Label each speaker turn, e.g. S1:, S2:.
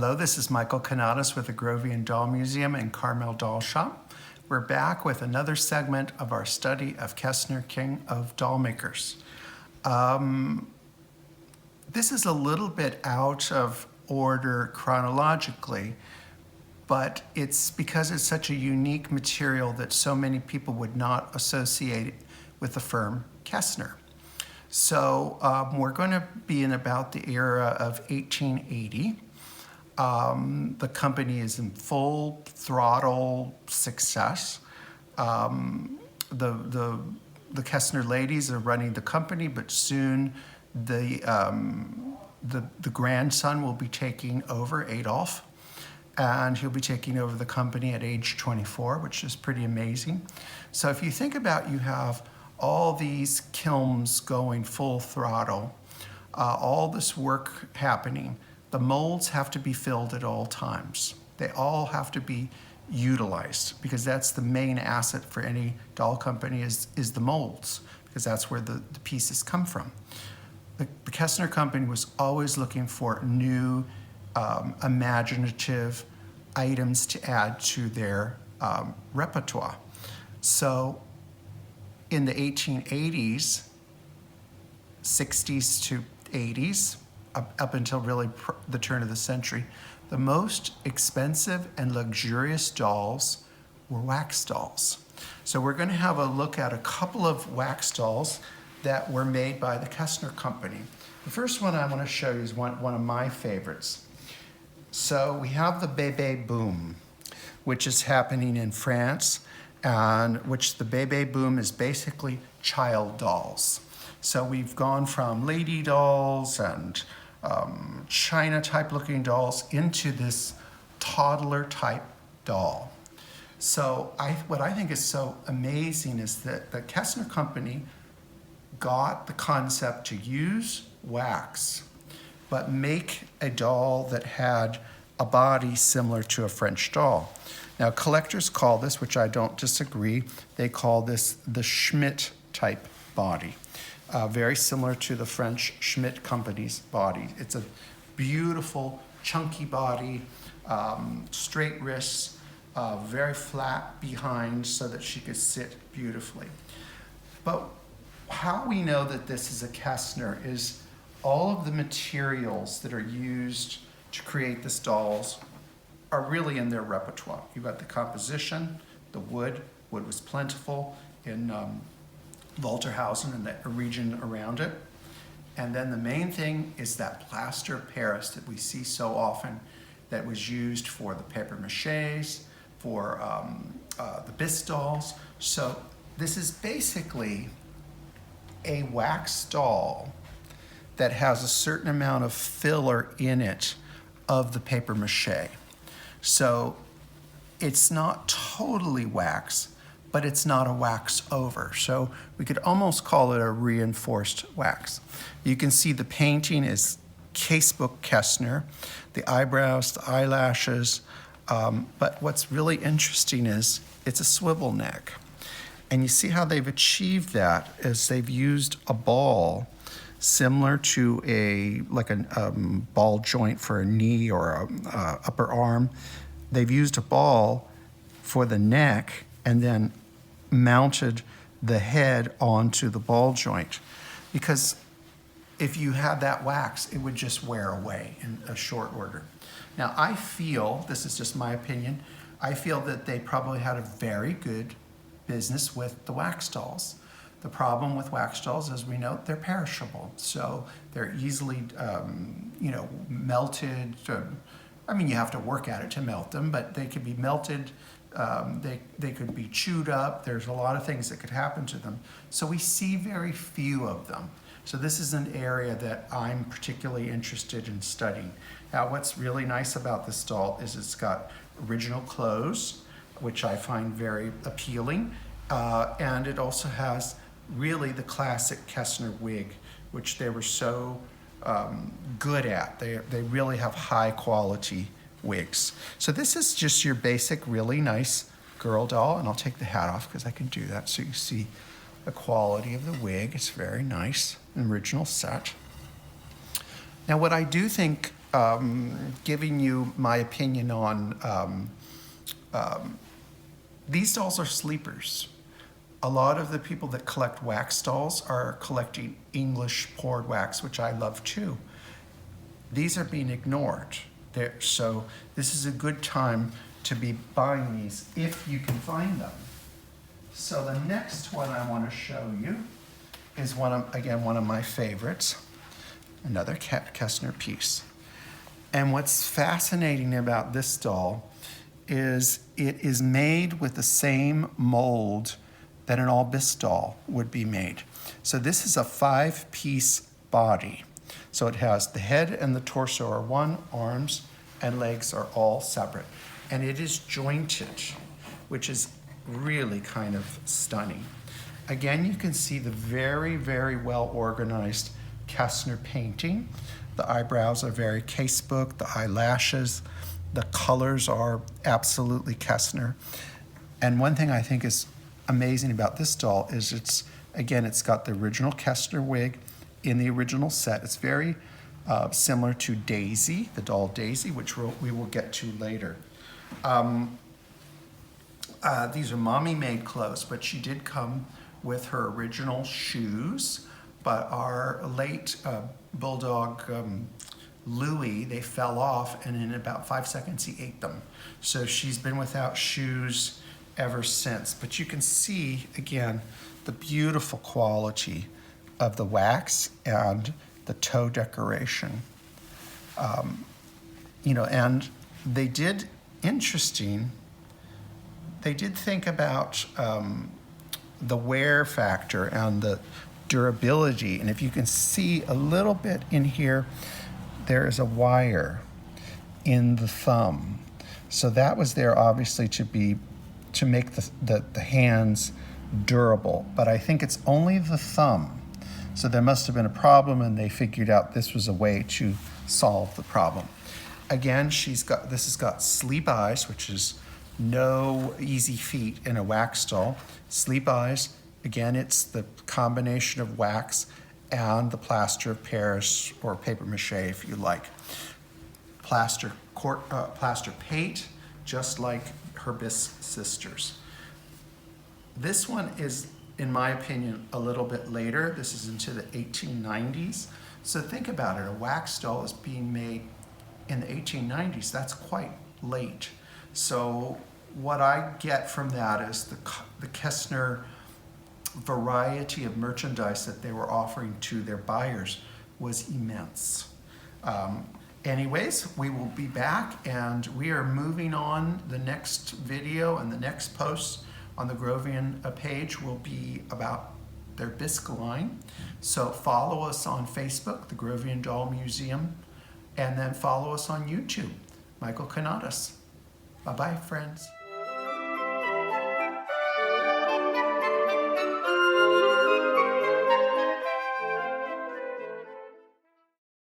S1: Hello, this is Michael Canadas with the Grovian Doll Museum and Carmel Doll Shop. We're back with another segment of our study of Kestner, King of Dollmakers. This is a little bit out of order chronologically, but it's because it's such a unique material that so many people would not associate it with the firm Kestner. So we're going to be in about the era of 1880. The company is in full throttle success. The Kestner ladies are running the company, but soon the grandson will be taking over, Adolf, and he'll be taking over the company at age 24, which is pretty amazing. So if you think about, you have all these kilns going full throttle, all this work happening. The molds have to be filled at all times. They all have to be utilized because that's the main asset for any doll company is the molds, because that's where the pieces come from. The Kestner Company was always looking for new, imaginative items to add to their repertoire. So in the 1880s, 60s to 80s, up until really the turn of the century, the most expensive and luxurious dolls were wax dolls. So we're going to have a look at a couple of wax dolls that were made by the Kestner Company. The first one I want to show you is one of my favorites. So we have the Bébé Boom, which is happening in France, and which the Bébé Boom is basically child dolls. So we've gone from lady dolls and China type looking dolls into this toddler type doll. So what I think is so amazing is that the Kestner Company got the concept to use wax, but make a doll that had a body similar to a French doll. Now collectors call this, which I don't disagree, they call this the Schmidt type body. Very similar to the French Schmidt Company's body. It's a beautiful, chunky body, straight wrists, very flat behind so that she could sit beautifully. But how we know that this is a Kestner is all of the materials that are used to create this dolls are really in their repertoire. You've got the composition, the wood. Wood was plentiful in Walterhausen and the region around it. And then the main thing is that plaster of Paris that we see so often that was used for the papier mâches, for the bisque dolls. So this is basically a wax doll that has a certain amount of filler in it of the papier mâché. So it's not totally wax, but it's not a wax over. So we could almost call it a reinforced wax. You can see the painting is casebook Kestner, the eyebrows, the eyelashes, but what's really interesting is it's a swivel neck. And you see how they've achieved that is they've used a ball similar to a ball joint for a knee or a upper arm. They've used a ball for the neck and then mounted the head onto the ball joint, because if you had that wax, it would just wear away in a short order. Now I feel, this is just my opinion, I feel that they probably had a very good business with the wax dolls. The problem with wax dolls, as we know, they're perishable. So they're easily, melted. I mean, you have to work at it to melt them, but they could be melted. They could be chewed up. There's a lot of things that could happen to them. So we see very few of them. So this is an area that I'm particularly interested in studying. Now, what's really nice about this doll is it's got original clothes, which I find very appealing. And it also has really the classic Kestner wig, which they were so good at. They really have high quality wigs. So this is just your basic, really nice girl doll, and I'll take the hat off because I can do that so you see the quality of the wig. It's very nice, an original set. Now what I do think giving you my opinion on these dolls are sleepers. A lot of the people that collect wax dolls are collecting English poured wax, which I love too. These are being ignored. So this is a good time to be buying these if you can find them. So the next one I want to show you is one of my favorites, another Kestner piece. And what's fascinating about this doll is it is made with the same mold that an all bisque doll would be made. So this is a 5-piece body. So it has the head and the torso are one, arms and legs are all separate. And it is jointed, which is really kind of stunning. Again, you can see the very, very well organized Kestner painting. The eyebrows are very casebook, the eyelashes, the colors are absolutely Kestner. And one thing I think is amazing about this doll is it's got the original Kestner wig in the original set. It's very similar to Daisy, the doll Daisy, which we will get to later. These are mommy-made clothes, but she did come with her original shoes. But our late bulldog Louie, they fell off, and in about 5 seconds he ate them. So she's been without shoes ever since. But you can see, again, the beautiful quality of the wax and the toe decoration. And they did think about the wear factor and the durability. And if you can see a little bit in here, there is a wire in the thumb. So that was there obviously to make the hands durable. But I think it's only the thumb. So there must have been a problem, and they figured out this was a way to solve the problem. Again, this has got sleep eyes, which is no easy feat in a wax doll. Sleep eyes, again, it's the combination of wax and the plaster of Paris or paper mache, if you like. Plaster pate, just like her bisque sisters. This one is, in my opinion, a little bit later. This is into the 1890s. So think about it, a wax doll is being made in the 1890s. That's quite late. So what I get from that is the Kestner variety of merchandise that they were offering to their buyers was immense. Anyways, we will be back, and we are moving on. The next video and the next post on the Grovian page will be about their bisque line. So follow us on Facebook, the Grovian Doll Museum, and then follow us on YouTube, Michael Canadas. Bye-bye, friends.